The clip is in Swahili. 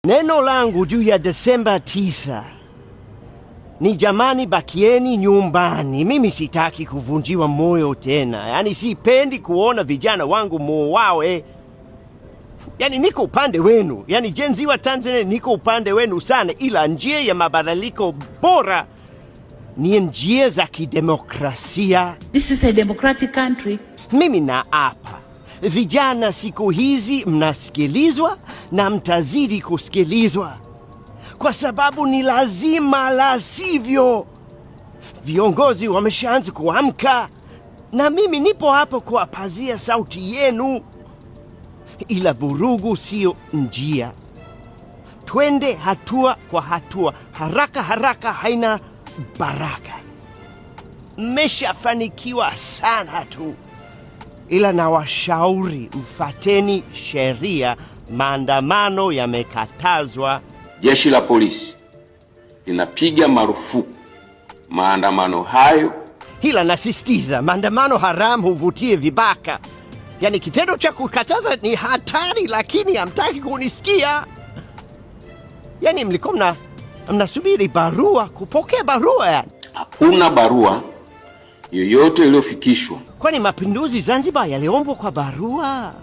Neno langu juu ya Desemba 9 ni jamani, bakieni nyumbani. Mimi sitaki kuvunjiwa moyo tena. Yaani sipendi kuona vijana wangu muuawe. Yaani niko upande wenu. Yaani jenzi wa Tanzania niko upande wenu sana, ila njia ya mabadiliko bora ni njia za kidemokrasia. This is a democratic country. Mimi naapa, vijana siku hizi mnasikilizwa na mtazidi kusikilizwa, kwa sababu ni lazima, la sivyo viongozi wameshaanza kuamka, na mimi nipo hapo kuwapazia sauti yenu. Ila vurugu sio njia. Twende hatua kwa hatua. Haraka haraka haina baraka. Mmeshafanikiwa sana tu, ila na washauri mfateni sheria. Maandamano yamekatazwa. Jeshi la polisi linapiga marufuku maandamano hayo. Ila nasisitiza, maandamano haramu huvutie vibaka. Yaani kitendo cha kukataza ni hatari, lakini hamtaki kunisikia. Yaani mlikuwa mnasubiri barua, kupokea barua yani. Hakuna barua yoyote iliyofikishwa. Kwani mapinduzi Zanzibar yaliombwa kwa barua?